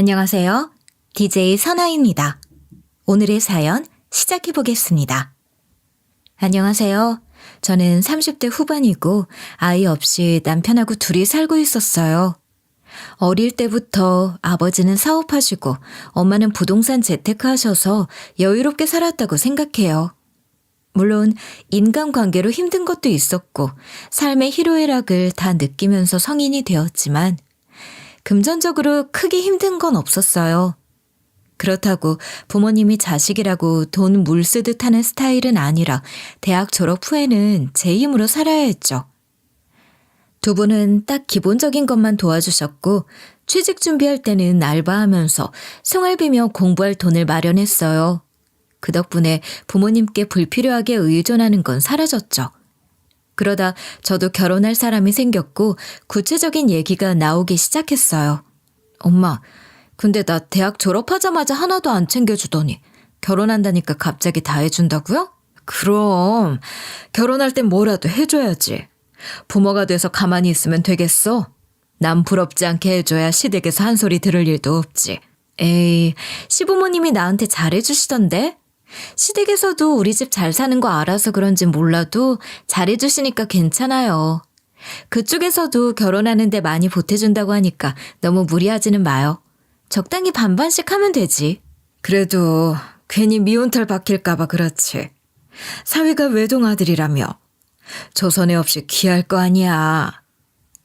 안녕하세요. DJ 선아입니다. 오늘의 사연 시작해 보겠습니다. 안녕하세요. 저는 30대 후반이고 아이 없이 남편하고 둘이 살고 있었어요. 어릴 때부터 아버지는 사업하시고 엄마는 부동산 재테크하셔서 여유롭게 살았다고 생각해요. 물론 인간관계로 힘든 것도 있었고 삶의 희로애락을 다 느끼면서 성인이 되었지만 금전적으로 크게 힘든 건 없었어요. 그렇다고 부모님이 자식이라고 돈 물 쓰듯 하는 스타일은 아니라 대학 졸업 후에는 제 힘으로 살아야 했죠. 두 분은 딱 기본적인 것만 도와주셨고 취직 준비할 때는 알바하면서 생활비며 공부할 돈을 마련했어요. 그 덕분에 부모님께 불필요하게 의존하는 건 사라졌죠. 그러다 저도 결혼할 사람이 생겼고 구체적인 얘기가 나오기 시작했어요. 엄마, 근데 나 대학 졸업하자마자 하나도 안 챙겨주더니 결혼한다니까 갑자기 다 해준다고요? 그럼 결혼할 땐 뭐라도 해줘야지. 부모가 돼서 가만히 있으면 되겠어? 남 부럽지 않게 해줘야 시댁에서 한 소리 들을 일도 없지. 에이, 시부모님이 나한테 잘해주시던데? 시댁에서도 우리 집 잘 사는 거 알아서 그런지 몰라도 잘해주시니까 괜찮아요. 그쪽에서도 결혼하는데 많이 보태준다고 하니까 너무 무리하지는 마요. 적당히 반반씩 하면 되지. 그래도 괜히 미운털 박힐까봐 그렇지. 사위가 외동아들이라며. 조선에 없이 귀할 거 아니야.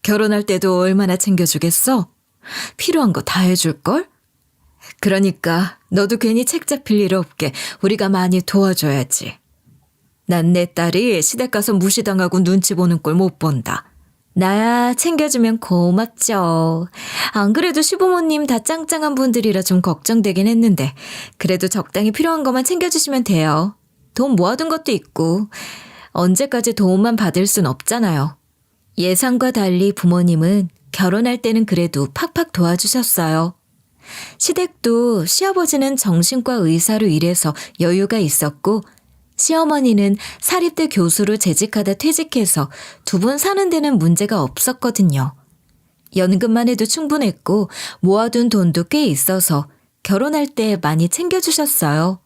결혼할 때도 얼마나 챙겨주겠어? 필요한 거 다 해줄걸? 그러니까 너도 괜히 책 잡힐 일 없게 우리가 많이 도와줘야지. 난 내 딸이 시댁 가서 무시당하고 눈치 보는 꼴 못 본다. 나야 챙겨주면 고맙죠. 안 그래도 시부모님 다 짱짱한 분들이라 좀 걱정되긴 했는데 그래도 적당히 필요한 것만 챙겨주시면 돼요. 돈 모아둔 것도 있고 언제까지 도움만 받을 순 없잖아요. 예상과 달리 부모님은 결혼할 때는 그래도 팍팍 도와주셨어요. 시댁도 시아버지는 정신과 의사로 일해서 여유가 있었고 시어머니는 사립대 교수로 재직하다 퇴직해서 두 분 사는 데는 문제가 없었거든요. 연금만 해도 충분했고 모아둔 돈도 꽤 있어서 결혼할 때 많이 챙겨주셨어요.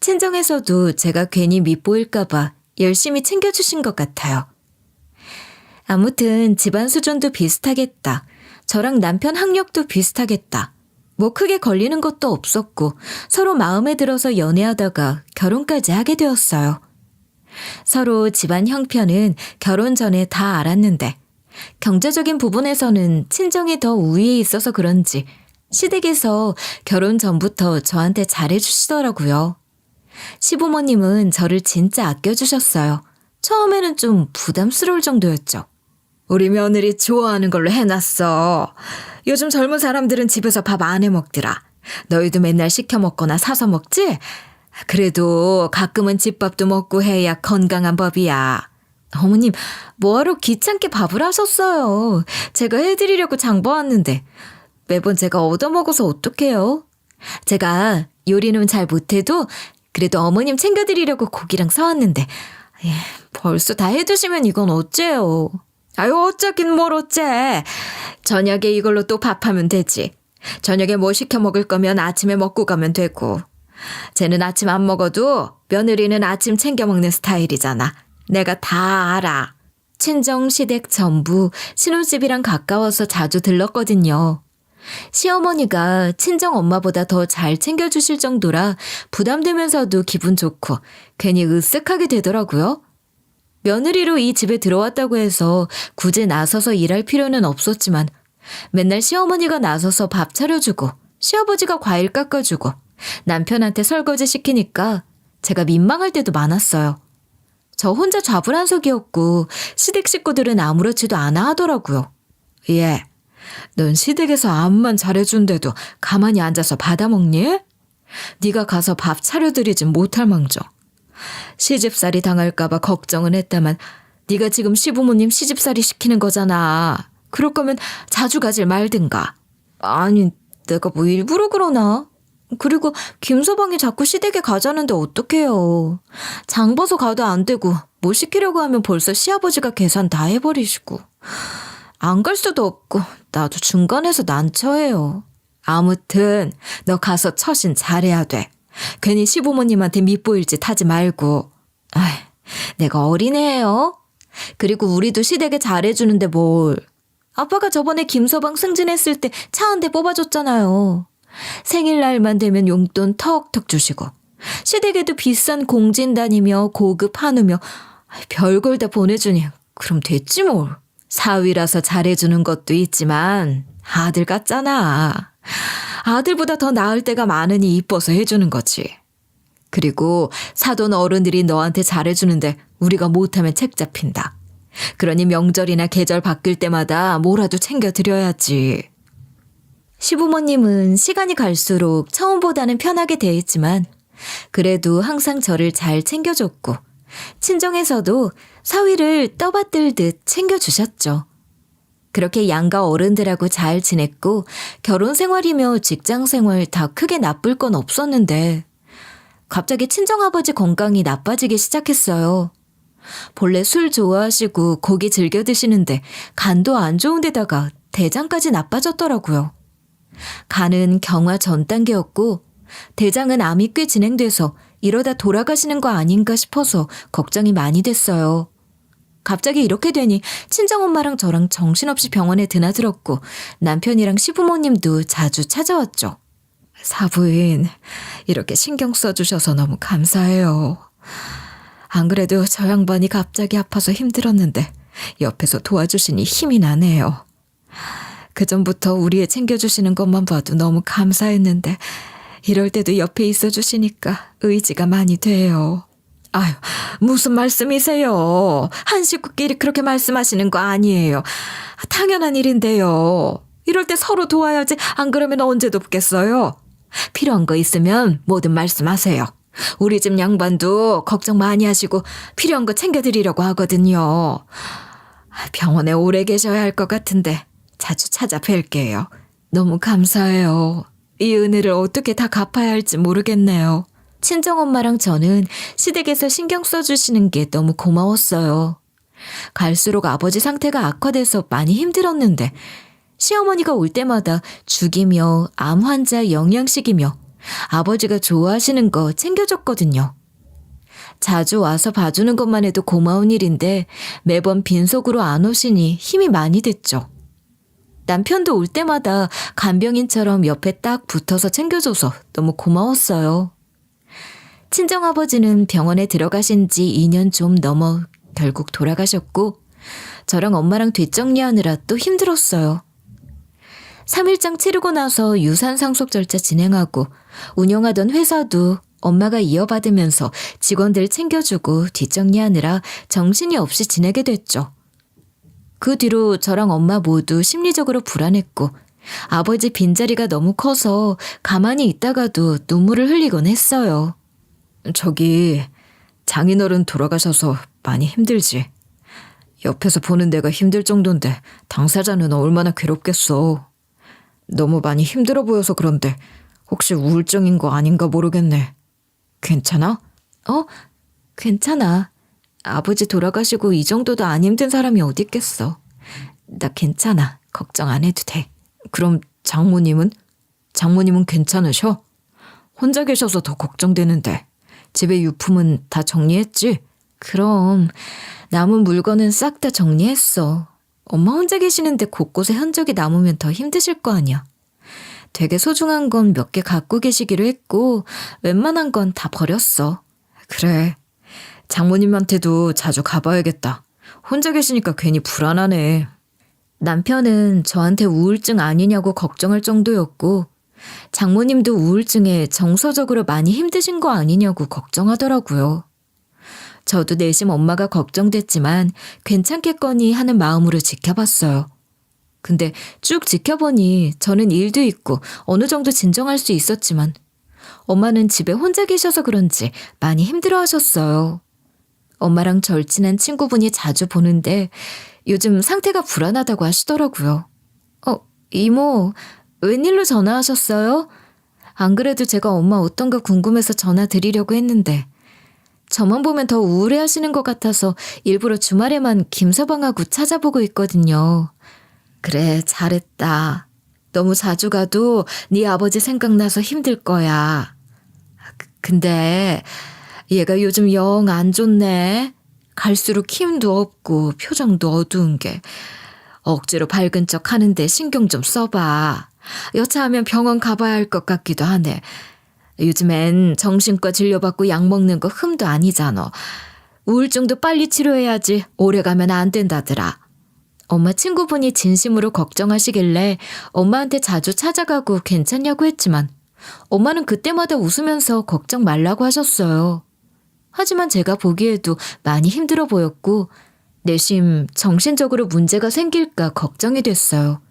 친정에서도 제가 괜히 밉보일까봐 열심히 챙겨주신 것 같아요. 아무튼 집안 수준도 비슷하겠다. 저랑 남편 학력도 비슷하겠다. 뭐 크게 걸리는 것도 없었고 서로 마음에 들어서 연애하다가 결혼까지 하게 되었어요. 서로 집안 형편은 결혼 전에 다 알았는데 경제적인 부분에서는 친정이 더 우위에 있어서 그런지 시댁에서 결혼 전부터 저한테 잘해주시더라고요. 시부모님은 저를 진짜 아껴주셨어요. 처음에는 좀 부담스러울 정도였죠. 우리 며느리 좋아하는 걸로 해놨어. 요즘 젊은 사람들은 집에서 밥 안 해먹더라. 너희도 맨날 시켜 먹거나 사서 먹지? 그래도 가끔은 집밥도 먹고 해야 건강한 법이야. 어머님, 뭐하러 귀찮게 밥을 하셨어요. 제가 해드리려고 장봐왔는데 매번 제가 얻어먹어서 어떡해요? 제가 요리는 잘 못해도 그래도 어머님 챙겨드리려고 고기랑 사왔는데 벌써 다 해두시면 이건 어째요? 아유, 어쩌긴 뭘 어째. 저녁에 이걸로 또 밥하면 되지. 저녁에 뭐 시켜 먹을 거면 아침에 먹고 가면 되고. 쟤는 아침 안 먹어도 며느리는 아침 챙겨 먹는 스타일이잖아. 내가 다 알아. 친정 시댁 전부 신혼집이랑 가까워서 자주 들렀거든요. 시어머니가 친정 엄마보다 더 잘 챙겨주실 정도라 부담되면서도 기분 좋고 괜히 으쓱하게 되더라고요. 며느리로 이 집에 들어왔다고 해서 굳이 나서서 일할 필요는 없었지만 맨날 시어머니가 나서서 밥 차려주고 시아버지가 과일 깎아주고 남편한테 설거지 시키니까 제가 민망할 때도 많았어요. 저 혼자 좌불안석이었고 시댁 식구들은 아무렇지도 않아 하더라고요. 예, 넌 시댁에서 암만 잘해준데도 가만히 앉아서 받아먹니? 네가 가서 밥 차려드리진 못할 망정. 시집살이 당할까봐 걱정은 했다만 네가 지금 시부모님 시집살이 시키는 거잖아. 그럴 거면 자주 가질 말든가. 아니, 내가 뭐 일부러 그러나? 그리고 김서방이 자꾸 시댁에 가자는데 어떡해요. 장 봐서 가도 안 되고 뭐 시키려고 하면 벌써 시아버지가 계산 다 해버리시고. 안 갈 수도 없고 나도 중간에서 난처해요. 아무튼 너 가서 처신 잘해야 돼. 괜히 시부모님한테 밉보일 짓 하지 말고. 아이, 내가 어린애예요. 그리고 우리도 시댁에 잘해주는데 뭘. 아빠가 저번에 김서방 승진했을 때 차 한 대 뽑아줬잖아요. 생일날만 되면 용돈 턱턱 주시고 시댁에도 비싼 공진단이며 고급 한우며 별걸 다 보내주니 그럼 됐지 뭘. 사위라서 잘해주는 것도 있지만 아들 같잖아. 아들보다 더 나을 때가 많으니 이뻐서 해주는 거지. 그리고 사돈 어른들이 너한테 잘해주는데 우리가 못하면 책 잡힌다. 그러니 명절이나 계절 바뀔 때마다 뭐라도 챙겨드려야지. 시부모님은 시간이 갈수록 처음보다는 편하게 대했지만 그래도 항상 저를 잘 챙겨줬고 친정에서도 사위를 떠받들듯 챙겨주셨죠. 그렇게 양가 어른들하고 잘 지냈고 결혼 생활이며 직장 생활 다 크게 나쁠 건 없었는데 갑자기 친정아버지 건강이 나빠지기 시작했어요. 본래 술 좋아하시고 고기 즐겨 드시는데 간도 안 좋은 데다가 대장까지 나빠졌더라고요. 간은 경화 전 단계였고 대장은 암이 꽤 진행돼서 이러다 돌아가시는 거 아닌가 싶어서 걱정이 많이 됐어요. 갑자기 이렇게 되니 친정엄마랑 저랑 정신없이 병원에 드나들었고 남편이랑 시부모님도 자주 찾아왔죠. 사부인, 이렇게 신경 써주셔서 너무 감사해요. 안 그래도 저 양반이 갑자기 아파서 힘들었는데 옆에서 도와주시니 힘이 나네요. 그전부터 우리 애 챙겨주시는 것만 봐도 너무 감사했는데 이럴 때도 옆에 있어주시니까 의지가 많이 돼요. 아유, 무슨 말씀이세요? 한 식구끼리 그렇게 말씀하시는 거 아니에요. 당연한 일인데요. 이럴 때 서로 도와야지 안 그러면 언제 돕겠어요? 필요한 거 있으면 뭐든 말씀하세요. 우리 집 양반도 걱정 많이 하시고 필요한 거 챙겨드리려고 하거든요. 병원에 오래 계셔야 할 것 같은데 자주 찾아뵐게요. 너무 감사해요. 이 은혜를 어떻게 다 갚아야 할지 모르겠네요. 친정엄마랑 저는 시댁에서 신경 써주시는 게 너무 고마웠어요. 갈수록 아버지 상태가 악화돼서 많이 힘들었는데 시어머니가 올 때마다 죽이며 암 환자 영양식이며 아버지가 좋아하시는 거 챙겨줬거든요. 자주 와서 봐주는 것만 해도 고마운 일인데 매번 빈속으로 안 오시니 힘이 많이 됐죠. 남편도 올 때마다 간병인처럼 옆에 딱 붙어서 챙겨줘서 너무 고마웠어요. 친정아버지는 병원에 들어가신 지 2년 좀 넘어 결국 돌아가셨고 저랑 엄마랑 뒷정리하느라 또 힘들었어요. 3일장 치르고 나서 유산 상속 절차 진행하고 운영하던 회사도 엄마가 이어받으면서 직원들 챙겨주고 뒷정리하느라 정신이 없이 지내게 됐죠. 그 뒤로 저랑 엄마 모두 심리적으로 불안했고 아버지 빈자리가 너무 커서 가만히 있다가도 눈물을 흘리곤 했어요. 저기 장인어른 돌아가셔서 많이 힘들지. 옆에서 보는 내가 힘들 정도인데 당사자는 얼마나 괴롭겠어. 너무 많이 힘들어 보여서 그런데 혹시 우울증인 거 아닌가 모르겠네. 괜찮아? 괜찮아. 아버지 돌아가시고 이 정도도 안 힘든 사람이 어디 있겠어. 나 괜찮아. 걱정 안 해도 돼. 그럼 장모님은? 장모님은 괜찮으셔? 혼자 계셔서 더 걱정되는데. 집에 유품은 다 정리했지? 그럼 남은 물건은 싹 다 정리했어. 엄마 혼자 계시는데 곳곳에 흔적이 남으면 더 힘드실 거 아니야. 되게 소중한 건 몇 개 갖고 계시기로 했고 웬만한 건 다 버렸어. 그래. 장모님한테도 자주 가봐야겠다. 혼자 계시니까 괜히 불안하네. 남편은 저한테 우울증 아니냐고 걱정할 정도였고 장모님도 우울증에 정서적으로 많이 힘드신 거 아니냐고 걱정하더라고요. 저도 내심 엄마가 걱정됐지만 괜찮겠거니 하는 마음으로 지켜봤어요. 근데 쭉 지켜보니 저는 일도 있고 어느 정도 진정할 수 있었지만 엄마는 집에 혼자 계셔서 그런지 많이 힘들어하셨어요. 엄마랑 절친한 친구분이 자주 보는데 요즘 상태가 불안하다고 하시더라고요. 이모, 웬일로 전화하셨어요? 안 그래도 제가 엄마 어떤가 궁금해서 전화 드리려고 했는데 저만 보면 더 우울해하시는 것 같아서 일부러 주말에만 김서방하고 찾아보고 있거든요. 그래, 잘했다. 너무 자주 가도 네 아버지 생각나서 힘들 거야. 근데 얘가 요즘 영 안 좋네. 갈수록 힘도 없고 표정도 어두운 게. 억지로 밝은 척 하는데 신경 좀 써봐. 여차하면 병원 가봐야 할 것 같기도 하네. 요즘엔 정신과 진료받고 약 먹는 거 흠도 아니잖아. 우울증도 빨리 치료해야지 오래 가면 안 된다더라. 엄마 친구분이 진심으로 걱정하시길래 엄마한테 자주 찾아가고 괜찮냐고 했지만 엄마는 그때마다 웃으면서 걱정 말라고 하셨어요. 하지만 제가 보기에도 많이 힘들어 보였고 내심 정신적으로 문제가 생길까 걱정이 됐어요.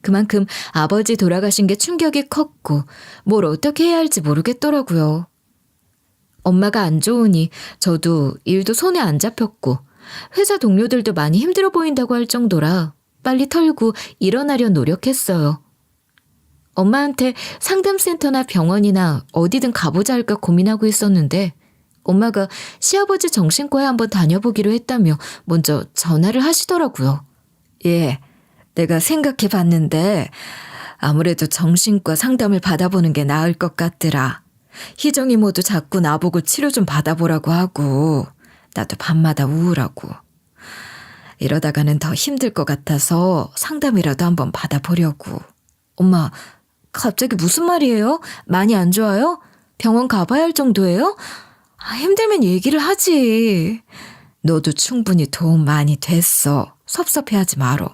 그만큼 아버지 돌아가신 게 충격이 컸고 뭘 어떻게 해야 할지 모르겠더라고요. 엄마가 안 좋으니 저도 일도 손에 안 잡혔고 회사 동료들도 많이 힘들어 보인다고 할 정도라 빨리 털고 일어나려 노력했어요. 엄마한테 상담센터나 병원이나 어디든 가보자 할까 고민하고 있었는데 엄마가 시아버지 정신과에 한번 다녀보기로 했다며 먼저 전화를 하시더라고요. 예, 내가 생각해 봤는데 아무래도 정신과 상담을 받아보는 게 나을 것 같더라. 희정이 모두 자꾸 나보고 치료 좀 받아보라고 하고 나도 밤마다 우울하고 이러다가는 더 힘들 것 같아서 상담이라도 한번 받아보려고. 엄마, 갑자기 무슨 말이에요? 많이 안 좋아요? 병원 가봐야 할 정도예요? 힘들면 얘기를 하지. 너도 충분히 도움 많이 됐어. 섭섭해하지 말어.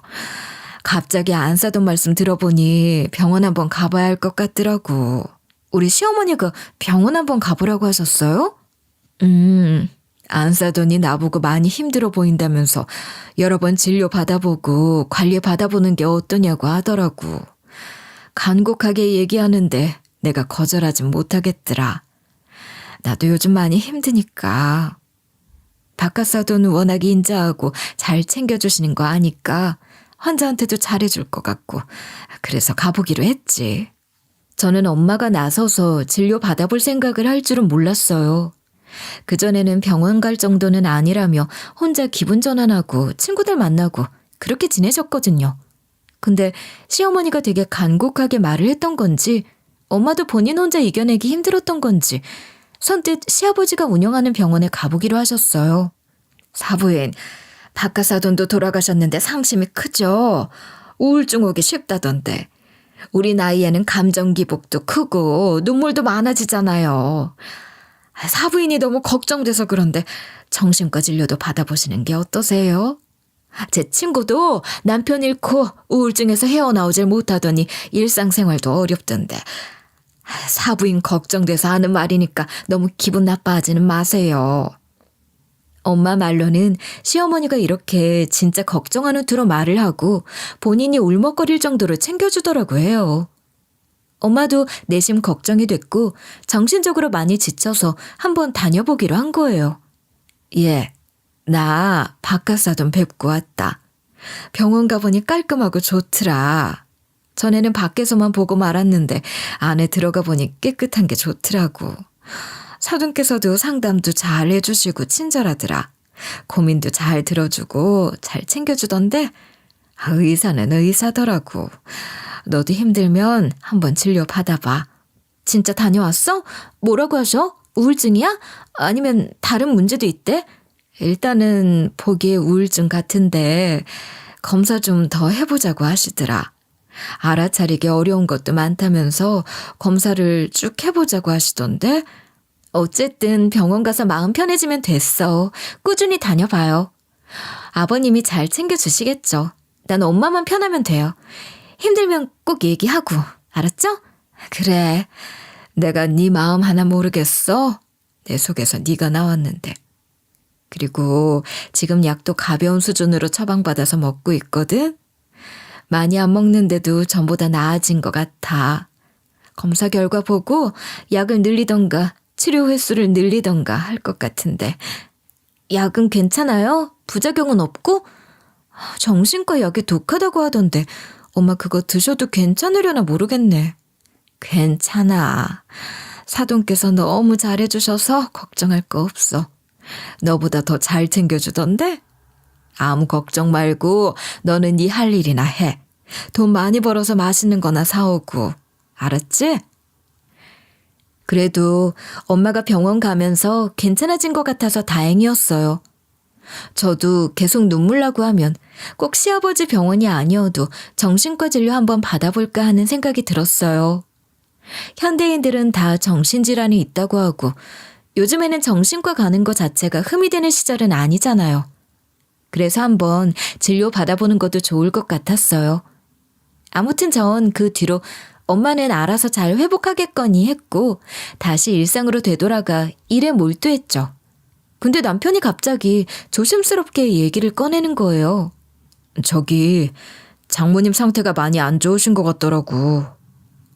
갑자기 안 싸던 말씀 들어보니 병원 한번 가봐야 할 것 같더라고. 우리 시어머니가 병원 한번 가보라고 하셨어요? 안 싸더니 나보고 많이 힘들어 보인다면서 여러 번 진료 받아보고 관리 받아보는 게 어떠냐고 하더라고. 간곡하게 얘기하는데 내가 거절하진 못하겠더라. 나도 요즘 많이 힘드니까. 바깥 사돈은 워낙 인자하고 잘 챙겨주시는 거 아니까 환자한테도 잘해줄 것 같고 그래서 가보기로 했지. 저는 엄마가 나서서 진료 받아볼 생각을 할 줄은 몰랐어요. 그전에는 병원 갈 정도는 아니라며 혼자 기분 전환하고 친구들 만나고 그렇게 지내셨거든요. 근데 시어머니가 되게 간곡하게 말을 했던 건지 엄마도 본인 혼자 이겨내기 힘들었던 건지 선뜻 시아버지가 운영하는 병원에 가보기로 하셨어요. 사부인, 박가사돈도 돌아가셨는데 상심이 크죠. 우울증 오기 쉽다던데. 우리 나이에는 감정 기복도 크고 눈물도 많아지잖아요. 사부인이 너무 걱정돼서 그런데 정신과 진료도 받아보시는 게 어떠세요? 제 친구도 남편 잃고 우울증에서 헤어나오질 못하더니 일상생활도 어렵던데. 사부인 걱정돼서 하는 말이니까 너무 기분 나빠하지는 마세요. 엄마 말로는 시어머니가 이렇게 진짜 걱정하는 투로 말을 하고 본인이 울먹거릴 정도로 챙겨주더라고 해요. 엄마도 내심 걱정이 됐고 정신적으로 많이 지쳐서 한번 다녀보기로 한 거예요. 예, 나 박가사돈 뵙고 왔다. 병원 가보니 깔끔하고 좋더라. 전에는 밖에서만 보고 말았는데 안에 들어가 보니 깨끗한 게 좋더라고. 사돈께서도 상담도 잘 해주시고 친절하더라. 고민도 잘 들어주고 잘 챙겨주던데 의사는 의사더라고. 너도 힘들면 한번 진료 받아봐. 진짜 다녀왔어? 뭐라고 하셔? 우울증이야? 아니면 다른 문제도 있대? 일단은 보기에 우울증 같은데 검사 좀 더 해보자고 하시더라. 알아차리기 어려운 것도 많다면서 검사를 쭉 해보자고 하시던데 어쨌든 병원 가서 마음 편해지면 됐어. 꾸준히 다녀봐요. 아버님이 잘 챙겨주시겠죠. 난 엄마만 편하면 돼요. 힘들면 꼭 얘기하고. 알았죠? 그래. 내가 네 마음 하나 모르겠어. 내 속에서 네가 나왔는데. 그리고 지금 약도 가벼운 수준으로 처방받아서 먹고 있거든. 많이 안 먹는데도 전보다 나아진 것 같아. 검사 결과 보고 약을 늘리던가 치료 횟수를 늘리던가 할 것 같은데. 약은 괜찮아요? 부작용은 없고? 정신과 약이 독하다고 하던데 엄마 그거 드셔도 괜찮으려나 모르겠네. 괜찮아. 사돈께서 너무 잘해주셔서 걱정할 거 없어. 너보다 더 잘 챙겨주던데? 아무 걱정 말고 너는 네 할 일이나 해. 돈 많이 벌어서 맛있는 거나 사오고. 알았지? 그래도 엄마가 병원 가면서 괜찮아진 것 같아서 다행이었어요. 저도 계속 눈물 나고 하면 꼭 시아버지 병원이 아니어도 정신과 진료 한번 받아볼까 하는 생각이 들었어요. 현대인들은 다 정신질환이 있다고 하고 요즘에는 정신과 가는 것 자체가 흠이 되는 시절은 아니잖아요. 그래서 한번 진료 받아보는 것도 좋을 것 같았어요. 아무튼 전 그 뒤로 엄마는 알아서 잘 회복하겠거니 했고 다시 일상으로 되돌아가 일에 몰두했죠. 근데 남편이 갑자기 조심스럽게 얘기를 꺼내는 거예요. 저기 장모님 상태가 많이 안 좋으신 것 같더라고.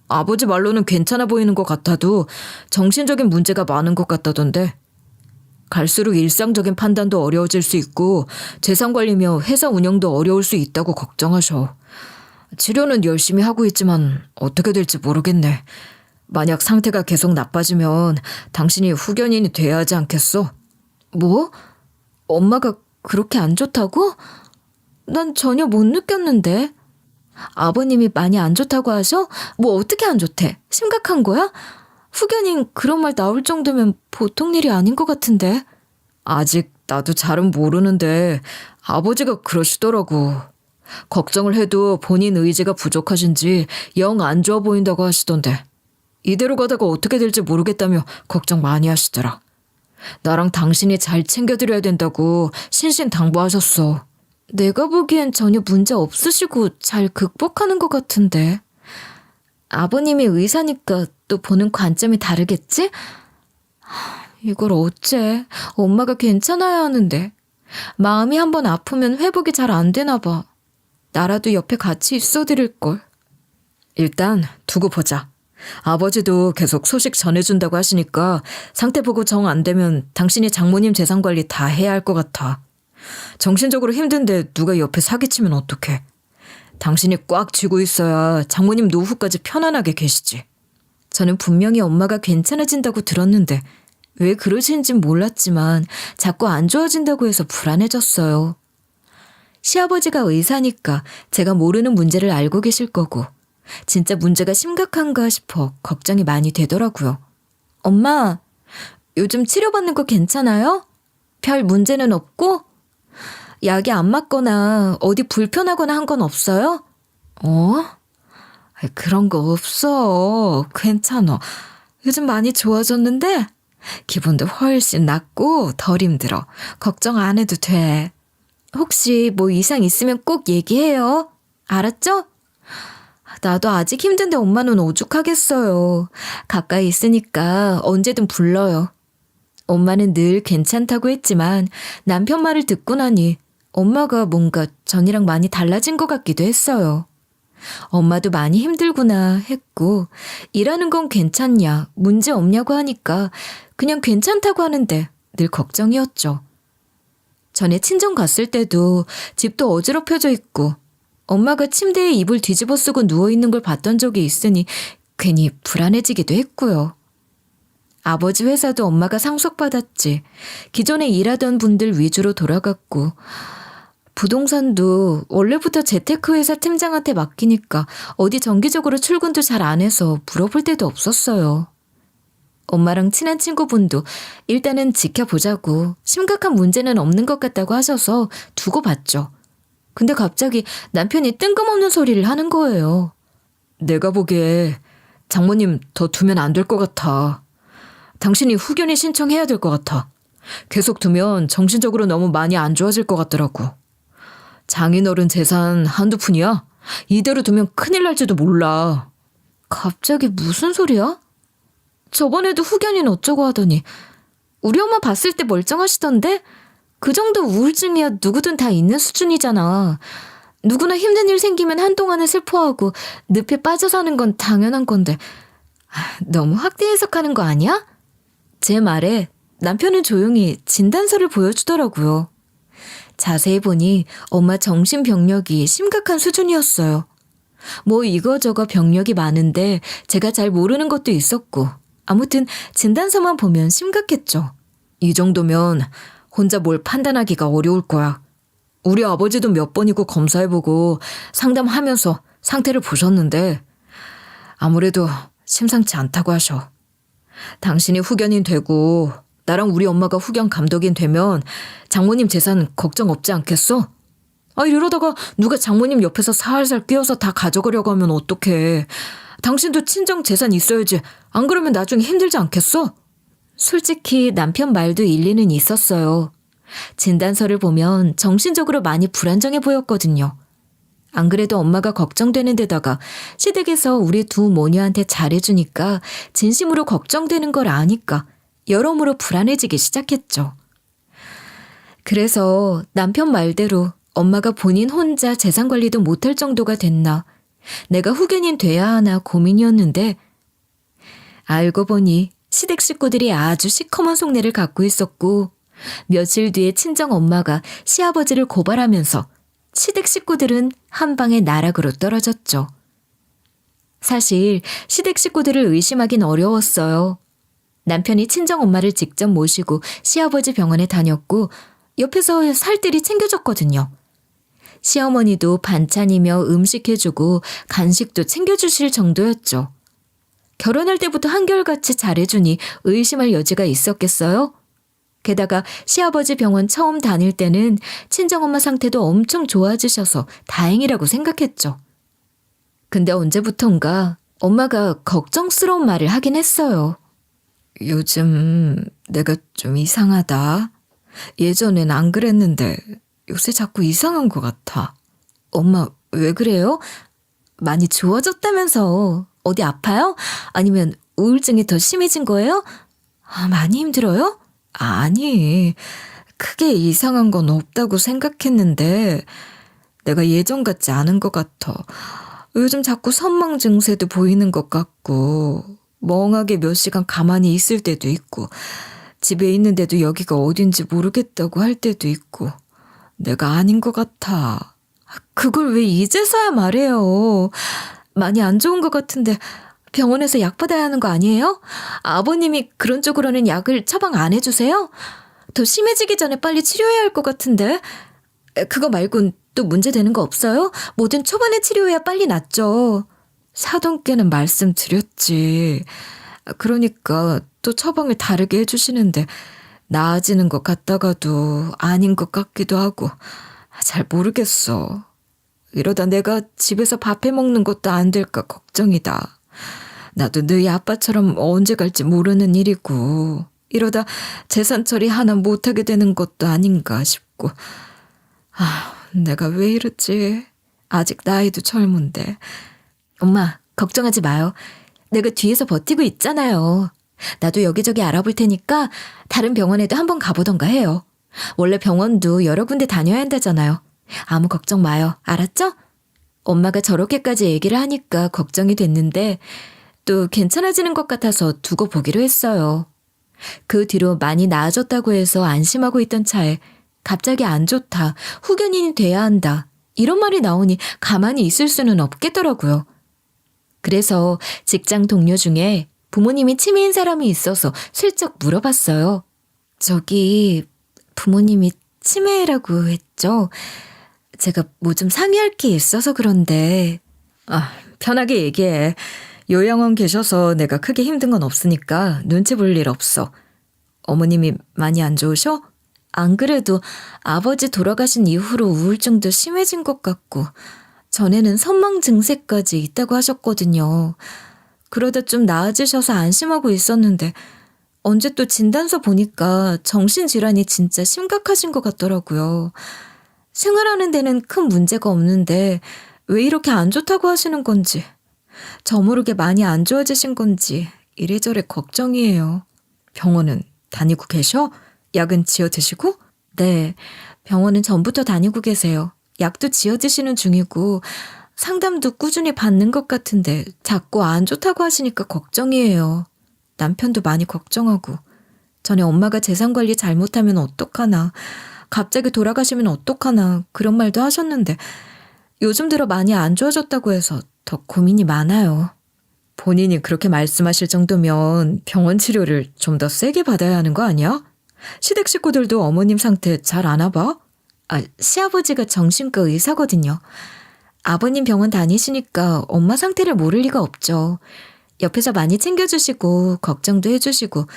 아버지 말로는 괜찮아 보이는 것 같아도 정신적인 문제가 많은 것 같다던데. 갈수록 일상적인 판단도 어려워질 수 있고 재산관리며 회사 운영도 어려울 수 있다고 걱정하셔. 치료는 열심히 하고 있지만 어떻게 될지 모르겠네. 만약 상태가 계속 나빠지면 당신이 후견인이 돼야 하지 않겠어? 뭐? 엄마가 그렇게 안 좋다고? 난 전혀 못 느꼈는데. 아버님이 많이 안 좋다고 하셔? 뭐 어떻게 안 좋대? 심각한 거야? 후견인 그런 말 나올 정도면 보통 일이 아닌 것 같은데. 아직 나도 잘은 모르는데 아버지가 그러시더라고. 걱정을 해도 본인 의지가 부족하신지 영 안 좋아 보인다고 하시던데. 이대로 가다가 어떻게 될지 모르겠다며 걱정 많이 하시더라. 나랑 당신이 잘 챙겨드려야 된다고 신신당부하셨어. 내가 보기엔 전혀 문제 없으시고 잘 극복하는 것 같은데. 아버님이 의사니까 또 보는 관점이 다르겠지? 이걸 어째. 엄마가 괜찮아야 하는데. 마음이 한번 아프면 회복이 잘 안 되나 봐. 나라도 옆에 같이 있어드릴걸. 일단 두고 보자. 아버지도 계속 소식 전해준다고 하시니까 상태 보고 정 안 되면 당신이 장모님 재산관리 다 해야 할 것 같아. 정신적으로 힘든데 누가 옆에 사기치면 어떡해. 당신이 꽉 쥐고 있어야 장모님 노후까지 편안하게 계시지. 저는 분명히 엄마가 괜찮아진다고 들었는데 왜 그러신진 몰랐지만 자꾸 안 좋아진다고 해서 불안해졌어요. 시아버지가 의사니까 제가 모르는 문제를 알고 계실 거고 진짜 문제가 심각한가 싶어 걱정이 많이 되더라고요. 엄마, 요즘 치료받는 거 괜찮아요? 별 문제는 없고? 약이 안 맞거나 어디 불편하거나 한 건 없어요? 그런 거 없어. 괜찮아. 요즘 많이 좋아졌는데 기분도 훨씬 낫고 덜 힘들어. 걱정 안 해도 돼. 혹시 뭐 이상 있으면 꼭 얘기해요. 알았죠? 나도 아직 힘든데 엄마는 오죽하겠어요. 가까이 있으니까 언제든 불러요. 엄마는 늘 괜찮다고 했지만 남편 말을 듣고 나니 엄마가 뭔가 전이랑 많이 달라진 것 같기도 했어요. 엄마도 많이 힘들구나 했고 일하는 건 괜찮냐, 문제 없냐고 하니까 그냥 괜찮다고 하는데 늘 걱정이었죠. 전에 친정 갔을 때도 집도 어지럽혀져 있고 엄마가 침대에 이불 뒤집어 쓰고 누워있는 걸 봤던 적이 있으니 괜히 불안해지기도 했고요. 아버지 회사도 엄마가 상속받았지. 기존에 일하던 분들 위주로 돌아갔고 부동산도 원래부터 재테크 회사 팀장한테 맡기니까 어디 정기적으로 출근도 잘 안 해서 물어볼 데도 없었어요. 엄마랑 친한 친구분도 일단은 지켜보자고 심각한 문제는 없는 것 같다고 하셔서 두고 봤죠. 근데 갑자기 남편이 뜬금없는 소리를 하는 거예요. 내가 보기에 장모님 더 두면 안 될 것 같아. 당신이 후견인 신청해야 될 것 같아. 계속 두면 정신적으로 너무 많이 안 좋아질 것 같더라고. 장인어른 재산 한두 푼이야? 이대로 두면 큰일 날지도 몰라. 갑자기 무슨 소리야? 저번에도 후견인 어쩌고 하더니 우리 엄마 봤을 때 멀쩡하시던데? 그 정도 우울증이야 누구든 다 있는 수준이잖아. 누구나 힘든 일 생기면 한동안은 슬퍼하고 늪에 빠져 사는 건 당연한 건데 너무 확대 해석하는 거 아니야? 제 말에 남편은 조용히 진단서를 보여주더라고요. 자세히 보니 엄마 정신병력이 심각한 수준이었어요. 뭐 이거저거 병력이 많은데 제가 잘 모르는 것도 있었고 아무튼 진단서만 보면 심각했죠. 이 정도면 혼자 뭘 판단하기가 어려울 거야. 우리 아버지도 몇 번이고 검사해보고 상담하면서 상태를 보셨는데 아무래도 심상치 않다고 하셔. 당신이 후견인 되고 나랑 우리 엄마가 후견 감독인 되면 장모님 재산 걱정 없지 않겠어? 이러다가 누가 장모님 옆에서 살살 끼어서 다 가져가려고 하면 어떡해. 당신도 친정 재산 있어야지. 안 그러면 나중에 힘들지 않겠어? 솔직히 남편 말도 일리는 있었어요. 진단서를 보면 정신적으로 많이 불안정해 보였거든요. 안 그래도 엄마가 걱정되는 데다가 시댁에서 우리 두 모녀한테 잘해주니까 진심으로 걱정되는 걸 아니까 여러모로 불안해지기 시작했죠. 그래서 남편 말대로 엄마가 본인 혼자 재산 관리도 못할 정도가 됐나, 내가 후견인 돼야 하나 고민이었는데 알고 보니 시댁 식구들이 아주 시커먼 속내를 갖고 있었고 며칠 뒤에 친정엄마가 시아버지를 고발하면서 시댁 식구들은 한 방에 나락으로 떨어졌죠. 사실 시댁 식구들을 의심하긴 어려웠어요. 남편이 친정엄마를 직접 모시고 시아버지 병원에 다녔고 옆에서 살뜰히 챙겨줬거든요. 시어머니도 반찬이며 음식 해주고 간식도 챙겨주실 정도였죠. 결혼할 때부터 한결같이 잘해주니 의심할 여지가 있었겠어요? 게다가 시아버지 병원 처음 다닐 때는 친정엄마 상태도 엄청 좋아지셔서 다행이라고 생각했죠. 근데 언제부턴가 엄마가 걱정스러운 말을 하긴 했어요. 요즘 내가 좀 이상하다. 예전엔 안 그랬는데 요새 자꾸 이상한 것 같아. 엄마 왜 그래요? 많이 좋아졌다면서. 어디 아파요? 아니면 우울증이 더 심해진 거예요? 많이 힘들어요? 아니, 크게 이상한 건 없다고 생각했는데 내가 예전 같지 않은 것 같아. 요즘 자꾸 선망 증세도 보이는 것 같고 멍하게 몇 시간 가만히 있을 때도 있고 집에 있는데도 여기가 어딘지 모르겠다고 할 때도 있고 내가 아닌 것 같아. 그걸 왜 이제서야 말해요. 많이 안 좋은 것 같은데 병원에서 약 받아야 하는 거 아니에요? 아버님이 그런 쪽으로는 약을 처방 안 해주세요? 더 심해지기 전에 빨리 치료해야 할 것 같은데. 그거 말곤 또 문제되는 거 없어요? 뭐든 초반에 치료해야 빨리 낫죠. 사돈께는 말씀드렸지. 그러니까 또 처방을 다르게 해주시는데 나아지는 것 같다가도 아닌 것 같기도 하고 잘 모르겠어. 이러다 내가 집에서 밥 해먹는 것도 안 될까 걱정이다. 나도 너희 아빠처럼 언제 갈지 모르는 일이고 이러다 재산 처리 하나 못하게 되는 것도 아닌가 싶고. 내가 왜 이러지? 아직 나이도 젊은데. 엄마, 걱정하지 마요. 내가 뒤에서 버티고 있잖아요. 나도 여기저기 알아볼 테니까 다른 병원에도 한번 가보던가 해요. 원래 병원도 여러 군데 다녀야 한다잖아요. 아무 걱정 마요. 알았죠? 엄마가 저렇게까지 얘기를 하니까 걱정이 됐는데 또 괜찮아지는 것 같아서 두고 보기로 했어요. 그 뒤로 많이 나아졌다고 해서 안심하고 있던 차에 갑자기 안 좋다, 후견인이 돼야 한다 이런 말이 나오니 가만히 있을 수는 없겠더라고요. 그래서 직장 동료 중에 부모님이 치매인 사람이 있어서 슬쩍 물어봤어요. 저기 부모님이 치매라고 했죠? 제가 뭐 좀 상의할 게 있어서 그런데. 편하게 얘기해. 요양원 계셔서 내가 크게 힘든 건 없으니까 눈치 볼 일 없어. 어머님이 많이 안 좋으셔? 안 그래도 아버지 돌아가신 이후로 우울증도 심해진 것 같고 전에는 선망 증세까지 있다고 하셨거든요. 그러다 좀 나아지셔서 안심하고 있었는데 언제 또 진단서 보니까 정신질환이 진짜 심각하신 것 같더라고요. 생활하는 데는 큰 문제가 없는데 왜 이렇게 안 좋다고 하시는 건지, 저 모르게 많이 안 좋아지신 건지 이래저래 걱정이에요. 병원은 다니고 계셔? 약은 지어 드시고? 네, 병원은 전부터 다니고 계세요. 약도 지어 드시는 중이고 상담도 꾸준히 받는 것 같은데 자꾸 안 좋다고 하시니까 걱정이에요. 남편도 많이 걱정하고 전에 엄마가 재산 관리 잘못하면 어떡하나, 갑자기 돌아가시면 어떡하나 그런 말도 하셨는데 요즘 들어 많이 안 좋아졌다고 해서 더 고민이 많아요. 본인이 그렇게 말씀하실 정도면 병원 치료를 좀 더 세게 받아야 하는 거 아니야? 시댁 식구들도 어머님 상태 잘 아나 봐? 시아버지가 정신과 의사거든요. 아버님 병원 다니시니까 엄마 상태를 모를 리가 없죠. 옆에서 많이 챙겨주시고 걱정도 해주시고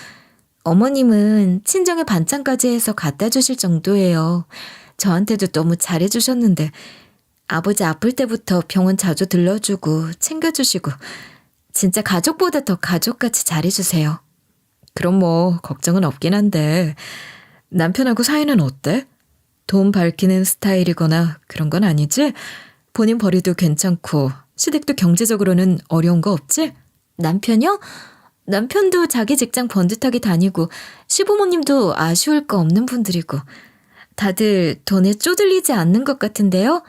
어머님은 친정에 반찬까지 해서 갖다 주실 정도예요. 저한테도 너무 잘해주셨는데 아버지 아플 때부터 병원 자주 들러주고 챙겨주시고 진짜 가족보다 더 가족같이 잘해주세요. 그럼 뭐 걱정은 없긴 한데 남편하고 사이는 어때? 돈 밝히는 스타일이거나 그런 건 아니지? 본인 벌이도 괜찮고 시댁도 경제적으로는 어려운 거 없지? 남편이요? 남편도 자기 직장 번듯하게 다니고 시부모님도 아쉬울 거 없는 분들이고 다들 돈에 쪼들리지 않는 것 같은데요?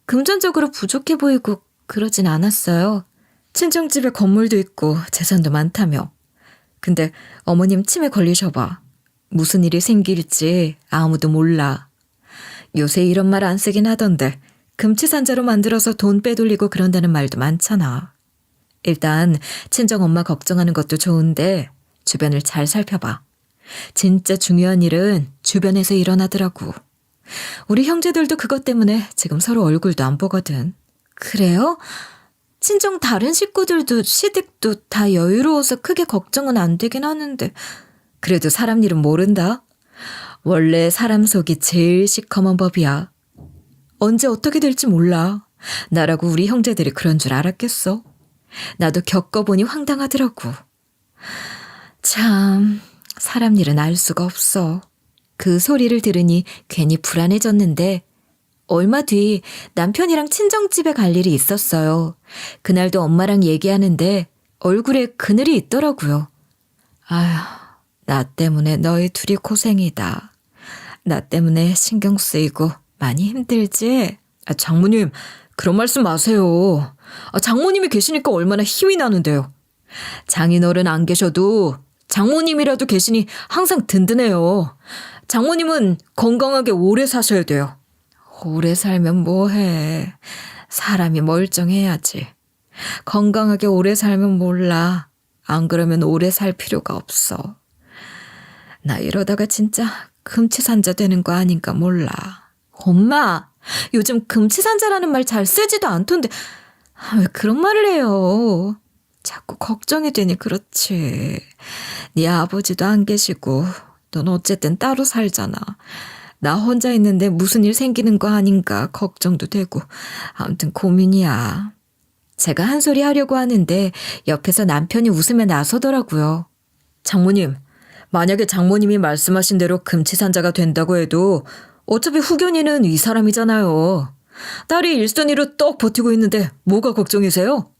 금전적으로 부족해 보이고 그러진 않았어요. 친정집에 건물도 있고 재산도 많다며. 근데 어머님 치매 걸리셔봐. 무슨 일이 생길지 아무도 몰라. 요새 이런 말 안 쓰긴 하던데 금치산자로 만들어서 돈 빼돌리고 그런다는 말도 많잖아. 일단 친정엄마 걱정하는 것도 좋은데 주변을 잘 살펴봐. 진짜 중요한 일은 주변에서 일어나더라고. 우리 형제들도 그것 때문에 지금 서로 얼굴도 안 보거든. 그래요? 친정 다른 식구들도 시댁도 다 여유로워서 크게 걱정은 안 되긴 하는데 그래도 사람 일은 모른다. 원래 사람 속이 제일 시커먼 법이야. 언제 어떻게 될지 몰라. 나라고 우리 형제들이 그런 줄 알았겠어. 나도 겪어보니 황당하더라고. 참, 사람 일은 알 수가 없어. 그 소리를 들으니 괜히 불안해졌는데 얼마 뒤 남편이랑 친정집에 갈 일이 있었어요. 그날도 엄마랑 얘기하는데 얼굴에 그늘이 있더라고요. 아휴, 나 때문에 너희 둘이 고생이다. 나 때문에 신경 쓰이고 많이 힘들지? 장모님, 그런 말씀 마세요. 장모님이 계시니까 얼마나 힘이 나는데요. 장인어른 안 계셔도 장모님이라도 계시니 항상 든든해요. 장모님은 건강하게 오래 사셔야 돼요. 오래 살면 뭐해. 사람이 멀쩡해야지. 건강하게 오래 살면 몰라. 안 그러면 오래 살 필요가 없어. 나 이러다가 진짜 금치산자 되는 거 아닌가 몰라. 엄마, 요즘 금치산자라는 말 잘 쓰지도 않던데 왜 그런 말을 해요. 자꾸 걱정이 되니 그렇지. 네 아버지도 안 계시고 넌 어쨌든 따로 살잖아. 나 혼자 있는데 무슨 일 생기는 거 아닌가 걱정도 되고 아무튼 고민이야. 제가 한 소리 하려고 하는데 옆에서 남편이 웃으며 나서더라고요. 장모님, 만약에 장모님이 말씀하신 대로 금치산자가 된다고 해도 어차피 후견이는 이 사람이잖아요. 딸이 일순위로 떡 버티고 있는데 뭐가 걱정이세요?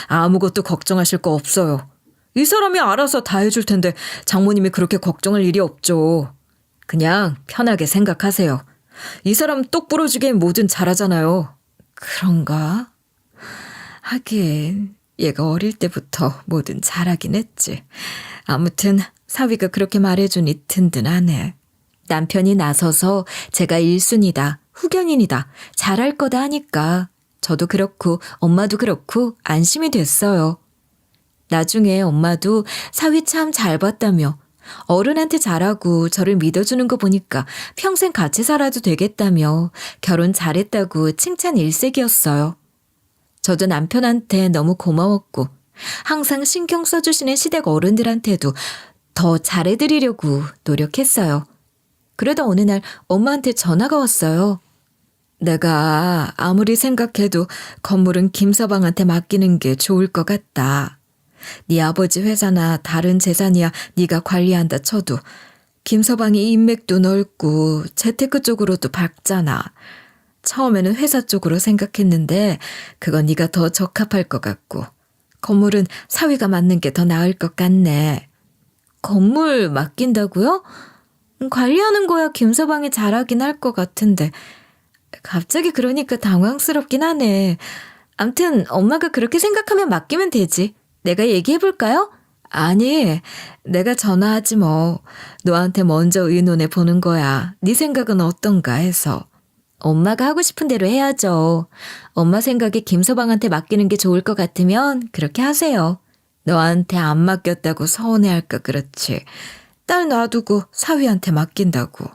아무것도 걱정하실 거 없어요. 이 사람이 알아서 다 해줄 텐데 장모님이 그렇게 걱정할 일이 없죠. 그냥 편하게 생각하세요. 이 사람 똑 부러지게 뭐든 잘하잖아요. 그런가? 하긴 얘가 어릴 때부터 뭐든 잘하긴 했지. 아무튼 사위가 그렇게 말해주니 든든하네. 남편이 나서서 제가 1순위다, 후견인이다, 잘할 거다 하니까 저도 그렇고 엄마도 그렇고 안심이 됐어요. 나중에 엄마도 사위 참 잘 봤다며 어른한테 잘하고 저를 믿어주는 거 보니까 평생 같이 살아도 되겠다며 결혼 잘했다고 칭찬 일색이었어요. 저도 남편한테 너무 고마웠고 항상 신경 써주시는 시댁 어른들한테도 더 잘해드리려고 노력했어요. 그러다 어느 날 엄마한테 전화가 왔어요. 내가 아무리 생각해도 건물은 김서방한테 맡기는 게 좋을 것 같다. 네 아버지 회사나 다른 재산이야 네가 관리한다 쳐도 김서방이 인맥도 넓고 재테크 쪽으로도 밝잖아. 처음에는 회사 쪽으로 생각했는데 그건 네가 더 적합할 것 같고 건물은 사위가 맡는 게 더 나을 것 같네. 건물 맡긴다고요? 관리하는 거야 김서방이 잘하긴 할 것 같은데 갑자기 그러니까 당황스럽긴 하네. 암튼 엄마가 그렇게 생각하면 맡기면 되지. 내가 얘기해볼까요? 아니, 내가 전화하지 뭐. 너한테 먼저 의논해 보는 거야. 네 생각은 어떤가 해서. 엄마가 하고 싶은 대로 해야죠. 엄마 생각에 김서방한테 맡기는 게 좋을 것 같으면 그렇게 하세요. 너한테 안 맡겼다고 서운해할까 그렇지. 딸 놔두고 사위한테 맡긴다고.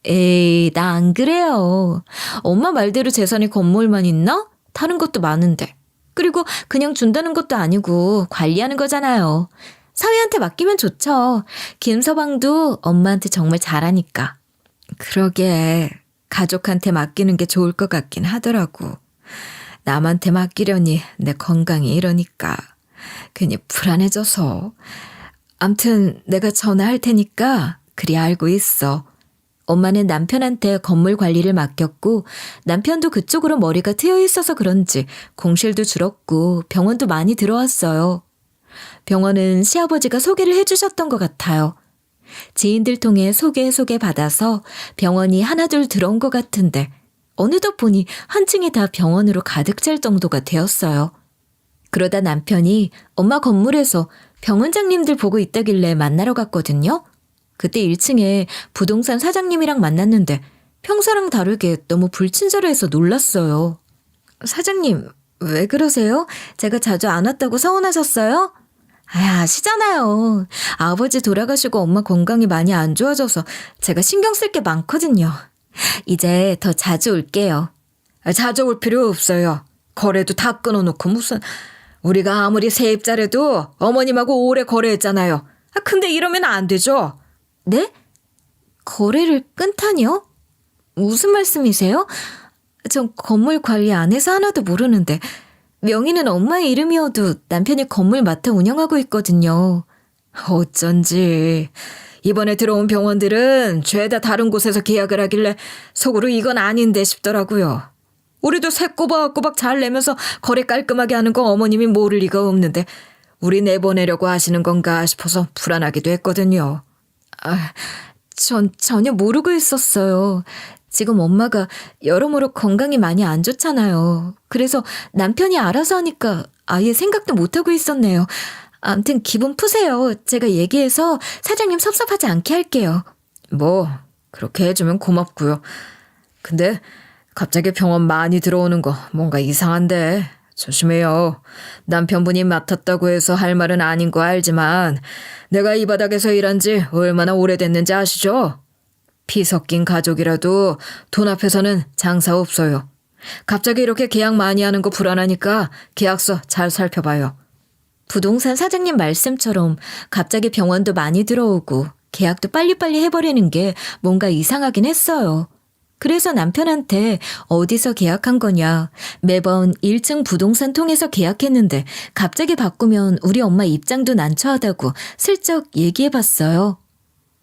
에이, 나 안 그래요. 엄마 말대로 재산이 건물만 있나? 다른 것도 많은데. 그리고 그냥 준다는 것도 아니고 관리하는 거잖아요. 사위한테 맡기면 좋죠. 김서방도 엄마한테 정말 잘하니까. 그러게 가족한테 맡기는 게 좋을 것 같긴 하더라고. 남한테 맡기려니 내 건강이 이러니까 괜히 불안해져서. 암튼 내가 전화할 테니까 그리 알고 있어. 엄마는 남편한테 건물 관리를 맡겼고 남편도 그쪽으로 머리가 트여 있어서 그런지 공실도 줄었고 병원도 많이 들어왔어요. 병원은 시아버지가 소개를 해주셨던 것 같아요. 지인들 통해 소개 받아서 병원이 하나둘 들어온 것 같은데 어느덧 보니 한 층이 다 병원으로 가득 찰 정도가 되었어요. 그러다 남편이 엄마 건물에서 병원장님들 보고 있다길래 만나러 갔거든요. 그때 1층에 부동산 사장님이랑 만났는데 평소랑 다르게 너무 불친절해서 놀랐어요. 사장님, 왜 그러세요? 제가 자주 안 왔다고 서운하셨어요? 아시잖아요. 아버지 돌아가시고 엄마 건강이 많이 안 좋아져서 제가 신경 쓸 게 많거든요. 이제 더 자주 올게요. 자주 올 필요 없어요. 거래도 다 끊어놓고 무슨. 우리가 아무리 세입자래도 어머님하고 오래 거래했잖아요. 근데 이러면 안 되죠. 네? 거래를 끊다니요? 무슨 말씀이세요? 전 건물 관리 안 해서 하나도 모르는데 명의는 엄마의 이름이어도 남편이 건물 맡아 운영하고 있거든요. 어쩐지 이번에 들어온 병원들은 죄다 다른 곳에서 계약을 하길래 속으로 이건 아닌데 싶더라고요. 우리도 새 꼬박꼬박 잘 내면서 거래 깔끔하게 하는 거 어머님이 모를 리가 없는데 우리 내보내려고 하시는 건가 싶어서 불안하기도 했거든요. 전 전혀 모르고 있었어요. 지금 엄마가 여러모로 건강이 많이 안 좋잖아요. 그래서 남편이 알아서 하니까 아예 생각도 못하고 있었네요. 암튼 기분 푸세요. 제가 얘기해서 사장님 섭섭하지 않게 할게요. 뭐 그렇게 해주면 고맙고요. 근데 갑자기 병원 많이 들어오는 거 뭔가 이상한데 조심해요. 남편분이 맡았다고 해서 할 말은 아닌 거 알지만 내가 이 바닥에서 일한 지 얼마나 오래됐는지 아시죠? 피 섞인 가족이라도 돈 앞에서는 장사 없어요. 갑자기 이렇게 계약 많이 하는 거 불안하니까 계약서 잘 살펴봐요. 부동산 사장님 말씀처럼 갑자기 병원도 많이 들어오고 계약도 빨리빨리 해버리는 게 뭔가 이상하긴 했어요. 그래서 남편한테 어디서 계약한 거냐, 매번 1층 부동산 통해서 계약했는데 갑자기 바꾸면 우리 엄마 입장도 난처하다고 슬쩍 얘기해봤어요.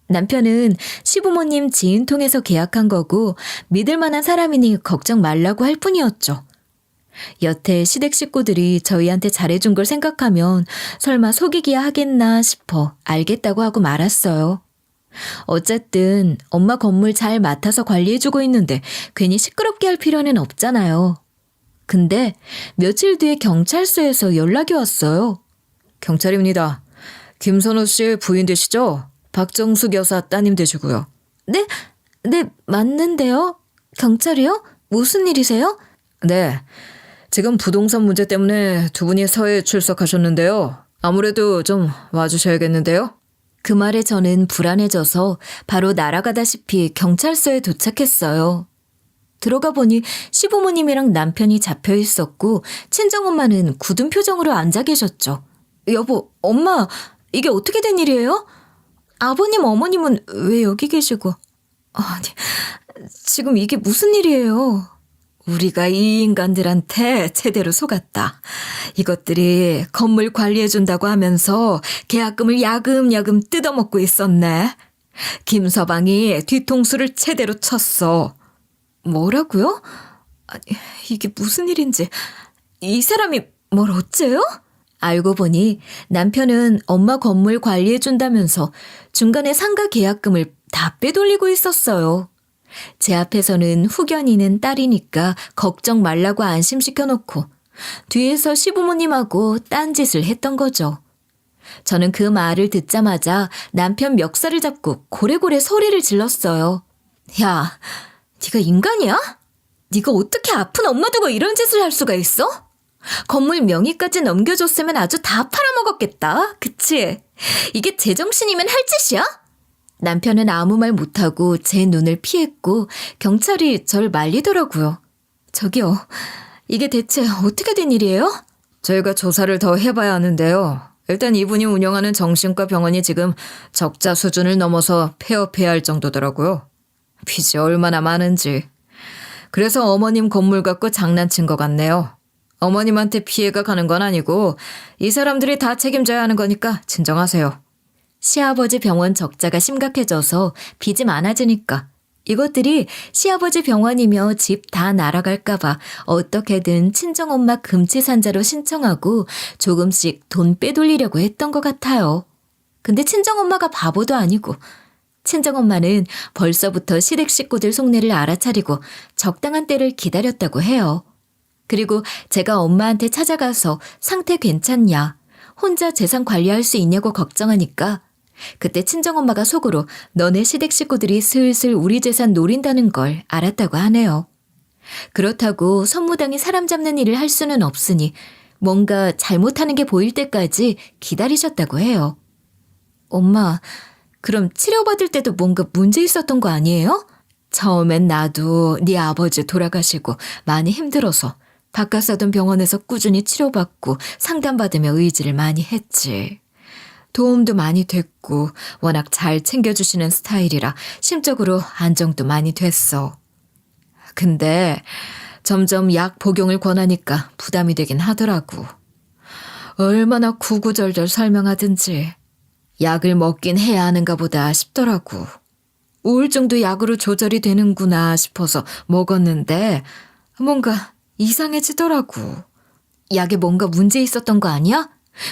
남편은 시부모님 지인 통해서 계약한 거고 믿을 만한 사람이니 걱정 말라고 할 뿐이었죠. 여태 시댁 식구들이 저희한테 잘해준 걸 생각하면 설마 속이기야 하겠나 싶어 알겠다고 하고 말았어요. 어쨌든 엄마 건물 잘 맡아서 관리해주고 있는데 괜히 시끄럽게 할 필요는 없잖아요. 근데 며칠 뒤에 경찰서에서 연락이 왔어요. 경찰입니다. 김선우 씨 부인 되시죠? 박정숙 여사 따님 되시고요. 네? 네, 맞는데요? 경찰이요? 무슨 일이세요? 네. 지금 부동산 문제 때문에 두 분이 서해 출석하셨는데요. 아무래도 좀 와주셔야겠는데요. 그 말에 저는 불안해져서 바로 날아가다시피 경찰서에 도착했어요. 들어가 보니 시부모님이랑 남편이 잡혀 있었고 친정엄마는 굳은 표정으로 앉아 계셨죠. 여보, 엄마, 이게 어떻게 된 일이에요? 아버님, 어머님은 왜 여기 계시고? 아니, 지금 이게 무슨 일이에요? 우리가 이 인간들한테 제대로 속았다. 이것들이 건물 관리해준다고 하면서 계약금을 야금야금 뜯어먹고 있었네. 김서방이 뒤통수를 제대로 쳤어. 뭐라고요? 아니, 이게 무슨 일인지. 이 사람이 뭘 어째요? 알고 보니 남편은 엄마 건물 관리해준다면서 중간에 상가 계약금을 다 빼돌리고 있었어요. 제 앞에서는 후견이는 딸이니까 걱정 말라고 안심시켜놓고 뒤에서 시부모님하고 딴짓을 했던 거죠. 저는 그 말을 듣자마자 남편 멱살을 잡고 고래고래 소리를 질렀어요. 야, 네가 인간이야? 네가 어떻게 아픈 엄마 두고 이런 짓을 할 수가 있어? 건물 명의까지 넘겨줬으면 아주 다 팔아먹었겠다. 그치? 이게 제정신이면 할 짓이야? 남편은 아무 말 못하고 제 눈을 피했고 경찰이 절 말리더라고요. 저기요, 이게 대체 어떻게 된 일이에요? 저희가 조사를 더 해봐야 하는데요. 일단 이분이 운영하는 정신과 병원이 지금 적자 수준을 넘어서 폐업해야 할 정도더라고요. 빚이 얼마나 많은지. 그래서 어머님 건물 갖고 장난친 것 같네요. 어머님한테 피해가 가는 건 아니고 이 사람들이 다 책임져야 하는 거니까 진정하세요. 시아버지 병원 적자가 심각해져서 빚이 많아지니까 이것들이 시아버지 병원이며 집 다 날아갈까봐 어떻게든 친정엄마 금치산자로 신청하고 조금씩 돈 빼돌리려고 했던 것 같아요. 근데 친정엄마가 바보도 아니고 친정엄마는 벌써부터 시댁 식구들 속내를 알아차리고 적당한 때를 기다렸다고 해요. 그리고 제가 엄마한테 찾아가서 상태 괜찮냐, 혼자 재산 관리할 수 있냐고 걱정하니까 그때 친정엄마가 속으로 너네 시댁 식구들이 슬슬 우리 재산 노린다는 걸 알았다고 하네요. 그렇다고 선무당이 사람 잡는 일을 할 수는 없으니 뭔가 잘못하는 게 보일 때까지 기다리셨다고 해요. 엄마, 그럼 치료받을 때도 뭔가 문제 있었던 거 아니에요? 처음엔 나도 네 아버지 돌아가시고 많이 힘들어서 바깥 사돈 병원에서 꾸준히 치료받고 상담받으며 의지를 많이 했지. 도움도 많이 됐고 워낙 잘 챙겨주시는 스타일이라 심적으로 안정도 많이 됐어. 근데 점점 약 복용을 권하니까 부담이 되긴 하더라고. 얼마나 구구절절 설명하든지 약을 먹긴 해야 하는가 보다 싶더라고. 우울증도 약으로 조절이 되는구나 싶어서 먹었는데 뭔가 이상해지더라고. 약에 뭔가 문제 있었던 거 아니야?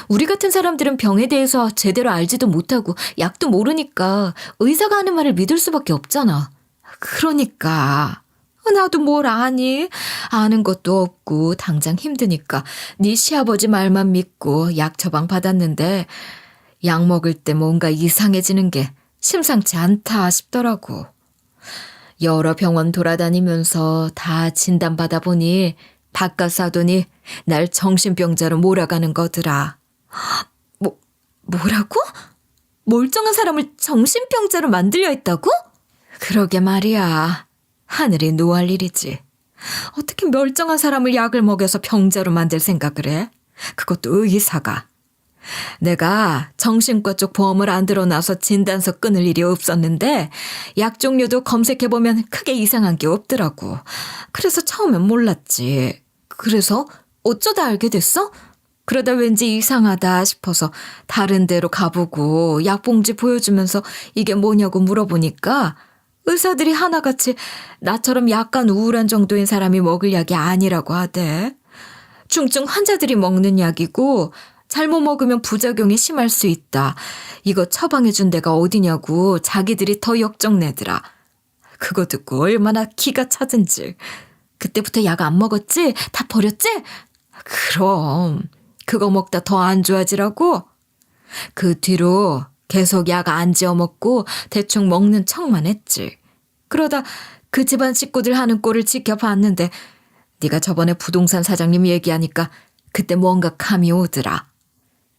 우리 같은 사람들은 병에 대해서 제대로 알지도 못하고 약도 모르니까 의사가 하는 말을 믿을 수밖에 없잖아. 그러니까 나도 뭘 아니? 아는 것도 없고 당장 힘드니까 네 시아버지 말만 믿고 약 처방 받았는데 약 먹을 때 뭔가 이상해지는 게 심상치 않다 싶더라고. 여러 병원 돌아다니면서 다 진단받아 보니 바깥 사돈이 날 정신병자로 몰아가는 거더라. 뭐라고? 멀쩡한 사람을 정신병자로 만들려 했다고? 그러게 말이야. 하늘이 노할 일이지. 어떻게 멀쩡한 사람을 약을 먹여서 병자로 만들 생각을 해? 그것도 의사가. 내가 정신과 쪽 보험을 안 들어놔서 진단서 끊을 일이 없었는데 약 종류도 검색해보면 크게 이상한 게 없더라고. 그래서 처음엔 몰랐지. 그래서 어쩌다 알게 됐어? 그러다 왠지 이상하다 싶어서 다른 데로 가보고 약봉지 보여주면서 이게 뭐냐고 물어보니까 의사들이 하나같이 나처럼 약간 우울한 정도인 사람이 먹을 약이 아니라고 하대. 중증 환자들이 먹는 약이고 잘못 먹으면 부작용이 심할 수 있다. 이거 처방해준 데가 어디냐고 자기들이 더 역정내더라. 그거 듣고 얼마나 기가 차든지. 그때부터 약 안 먹었지? 다 버렸지? 그럼 그거 먹다 더 안 좋아지라고? 그 뒤로 계속 약 안 지어 먹고 대충 먹는 척만 했지. 그러다 그 집안 식구들 하는 꼴을 지켜봤는데 네가 저번에 부동산 사장님 얘기하니까 그때 뭔가 감이 오더라.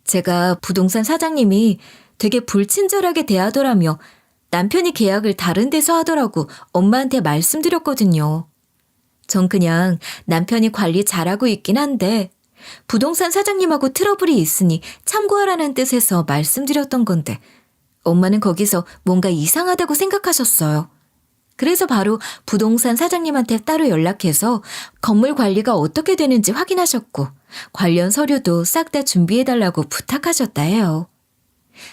제가 부동산 사장님이 되게 불친절하게 대하더라며 남편이 계약을 다른 데서 하더라고 엄마한테 말씀드렸거든요. 전 그냥 남편이 관리 잘하고 있긴 한데 부동산 사장님하고 트러블이 있으니 참고하라는 뜻에서 말씀드렸던 건데 엄마는 거기서 뭔가 이상하다고 생각하셨어요. 그래서 바로 부동산 사장님한테 따로 연락해서 건물 관리가 어떻게 되는지 확인하셨고 관련 서류도 싹 다 준비해달라고 부탁하셨다 해요.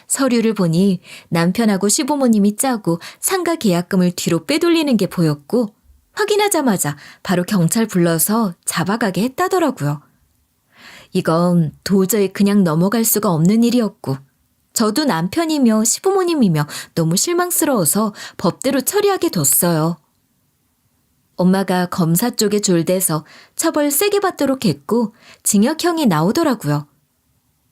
서류를 보니 남편하고 시부모님이 짜고 상가 계약금을 뒤로 빼돌리는 게 보였고 확인하자마자 바로 경찰 불러서 잡아가게 했다더라고요. 이건 도저히 그냥 넘어갈 수가 없는 일이었고 저도 남편이며 시부모님이며 너무 실망스러워서 법대로 처리하게 뒀어요. 엄마가 검사 쪽에 졸대서 처벌 세게 받도록 했고 징역형이 나오더라고요.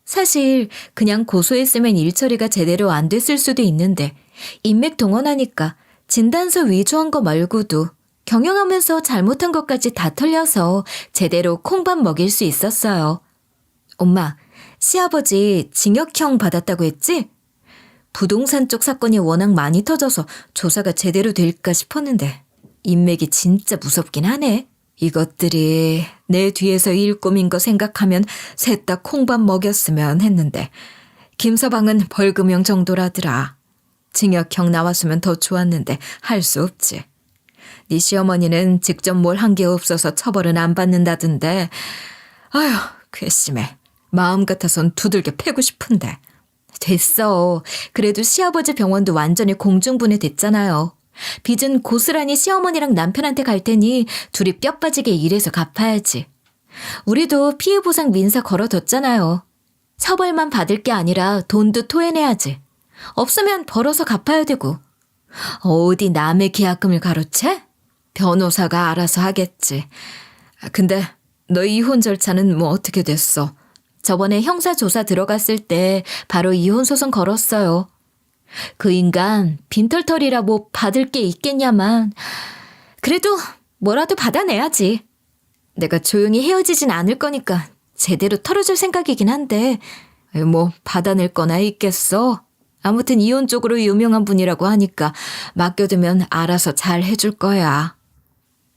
사실 그냥 고소했으면 일 처리가 제대로 안 됐을 수도 있는데 인맥 동원하니까 진단서 위조한 거 말고도 경영하면서 잘못한 것까지 다 털려서 제대로 콩밥 먹일 수 있었어요. 엄마, 시아버지 징역형 받았다고 했지? 부동산 쪽 사건이 워낙 많이 터져서 조사가 제대로 될까 싶었는데 인맥이 진짜 무섭긴 하네. 이것들이 내 뒤에서 일 꾸민 거 생각하면 셋 다 콩밥 먹였으면 했는데 김서방은 벌금형 정도라더라. 징역형 나왔으면 더 좋았는데 할 수 없지. 네 시어머니는 직접 뭘 한 게 없어서 처벌은 안 받는다던데 아휴 괘씸해. 마음 같아선 두들겨 패고 싶은데. 됐어. 그래도 시아버지 병원도 완전히 공중분해됐잖아요. 빚은 고스란히 시어머니랑 남편한테 갈 테니 둘이 뼈 빠지게 일해서 갚아야지. 우리도 피해보상 민사 걸어뒀잖아요. 처벌만 받을 게 아니라 돈도 토해내야지. 없으면 벌어서 갚아야 되고. 어디 남의 계약금을 가로채? 변호사가 알아서 하겠지. 근데 너 이혼 절차는 뭐 어떻게 됐어? 저번에 형사조사 들어갔을 때 바로 이혼소송 걸었어요. 그 인간 빈털털이라 뭐 받을 게 있겠냐만 그래도 뭐라도 받아내야지. 내가 조용히 헤어지진 않을 거니까 제대로 털어줄 생각이긴 한데 뭐 받아낼 거나 있겠어? 아무튼 이혼 쪽으로 유명한 분이라고 하니까 맡겨두면 알아서 잘 해줄 거야.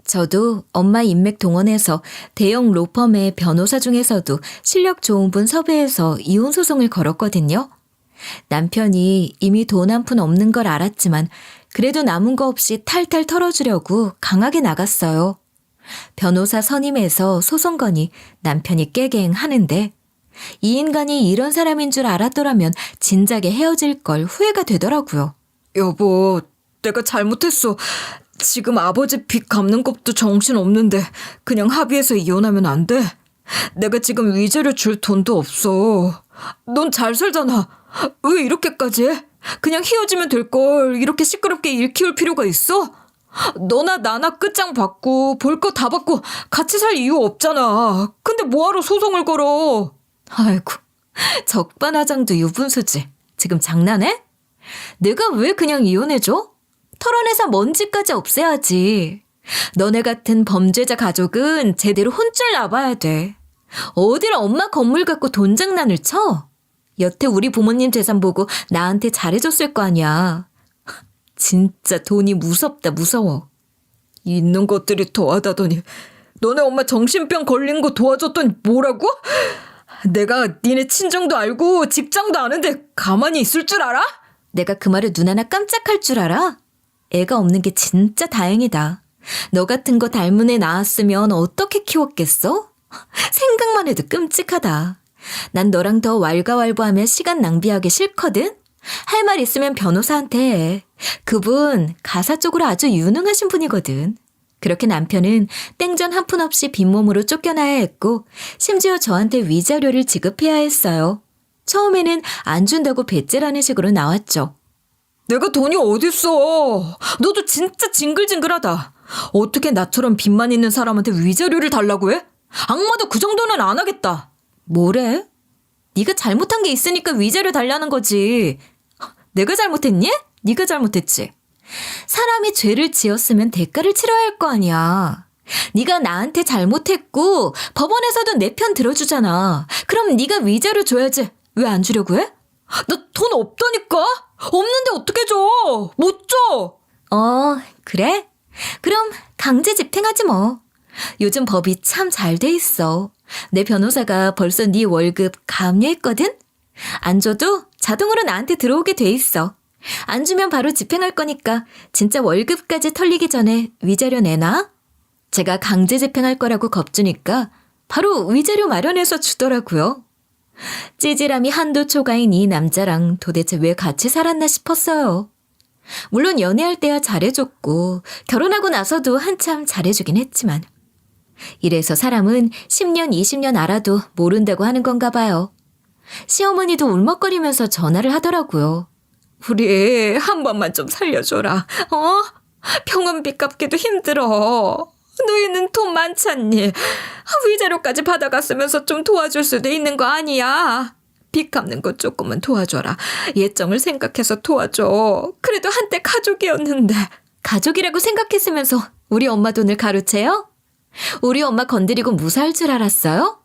저도 엄마 인맥 동원해서 대형 로펌의 변호사 중에서도 실력 좋은 분 섭외해서 이혼 소송을 걸었거든요. 남편이 이미 돈 한 푼 없는 걸 알았지만 그래도 남은 거 없이 탈탈 털어주려고 강하게 나갔어요. 변호사 선임해서 소송 거니 남편이 깨갱 하는데 이 인간이 이런 사람인 줄 알았더라면 진작에 헤어질 걸 후회가 되더라고요. 여보, 내가 잘못했어. 지금 아버지 빚 갚는 것도 정신없는데 그냥 합의해서 이혼하면 안 돼? 내가 지금 위자료 줄 돈도 없어. 넌 잘 살잖아. 왜 이렇게까지 해? 그냥 헤어지면 될 걸 이렇게 시끄럽게 일 키울 필요가 있어? 너나 나나 끝장 받고 볼 거 다 받고 같이 살 이유 없잖아. 근데 뭐하러 소송을 걸어? 아이고, 적반하장도 유분수지. 지금 장난해? 내가 왜 그냥 이혼해줘? 털어내서 먼지까지 없애야지. 너네 같은 범죄자 가족은 제대로 혼쭐 나봐야 돼. 어딜 엄마 건물 갖고 돈 장난을 쳐? 여태 우리 부모님 재산 보고 나한테 잘해줬을 거 아니야. 진짜 돈이 무섭다 무서워. 있는 것들이 더하다더니 너네 엄마 정신병 걸린 거 도와줬더니 뭐라고? 내가 니네 친정도 알고 직장도 아는데 가만히 있을 줄 알아? 내가 그 말에 눈 하나 깜짝할 줄 알아? 애가 없는 게 진짜 다행이다. 너 같은 거 닮은 애 낳았으면 어떻게 키웠겠어? 생각만 해도 끔찍하다. 난 너랑 더 왈가왈부하며 시간 낭비하기 싫거든? 할 말 있으면 변호사한테 해. 그분 가사 쪽으로 아주 유능하신 분이거든. 그렇게 남편은 땡전 한 푼 없이 빈몸으로 쫓겨나야 했고 심지어 저한테 위자료를 지급해야 했어요. 처음에는 안 준다고 배째라는 식으로 나왔죠. 내가 돈이 어딨어. 너도 진짜 징글징글하다. 어떻게 나처럼 빚만 있는 사람한테 위자료를 달라고 해? 악마도 그 정도는 안 하겠다. 뭐래? 네가 잘못한 게 있으니까 위자료 달라는 거지. 내가 잘못했니? 네가 잘못했지. 사람이 죄를 지었으면 대가를 치러야 할 거 아니야. 네가 나한테 잘못했고 법원에서도 내 편 들어주잖아. 그럼 네가 위자료 줘야지. 왜 안 주려고 해? 나 돈 없다니까? 없는데 어떻게 줘? 못 줘. 그래? 그럼 강제 집행하지 뭐. 요즘 법이 참 잘 돼 있어. 내 변호사가 벌써 네 월급 감료했거든? 안 줘도 자동으로 나한테 들어오게 돼 있어. 안 주면 바로 집행할 거니까 진짜 월급까지 털리기 전에 위자료 내놔. 제가 강제 집행할 거라고 겁주니까 바로 위자료 마련해서 주더라고요. 찌질함이 한도 초과인 이 남자랑 도대체 왜 같이 살았나 싶었어요. 물론 연애할 때야 잘해줬고 결혼하고 나서도 한참 잘해주긴 했지만 이래서 사람은 10년, 20년 알아도 모른다고 하는 건가 봐요. 시어머니도 울먹거리면서 전화를 하더라고요. 우리 한 번만 좀 살려줘라. 병원비 갚기도 힘들어. 너희는 돈 많잖니. 위자료까지 받아갔으면서 좀 도와줄 수도 있는 거 아니야. 빚 갚는 거 조금은 도와줘라. 예정을 생각해서 도와줘. 그래도 한때 가족이었는데. 가족이라고 생각했으면서 우리 엄마 돈을 가로채요? 우리 엄마 건드리고 무사할 줄 알았어요?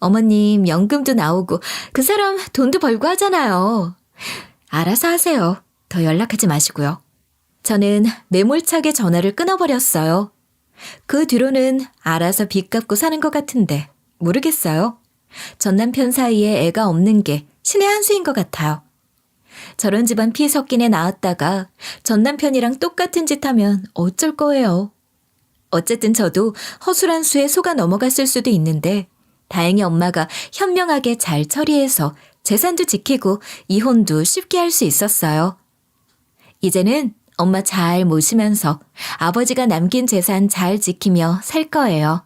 어머님 연금도 나오고 그 사람 돈도 벌고 하잖아요. 알아서 하세요. 더 연락하지 마시고요. 저는 매몰차게 전화를 끊어버렸어요. 그 뒤로는 알아서 빚 갚고 사는 것 같은데 모르겠어요. 전 남편 사이에 애가 없는 게 신의 한 수인 것 같아요. 저런 집안 피 섞인 애 낳았다가 전 남편이랑 똑같은 짓 하면 어쩔 거예요. 어쨌든 저도 허술한 수에 속아 넘어갔을 수도 있는데 다행히 엄마가 현명하게 잘 처리해서 재산도 지키고 이혼도 쉽게 할 수 있었어요. 이제는 엄마 잘 모시면서 아버지가 남긴 재산 잘 지키며 살 거예요.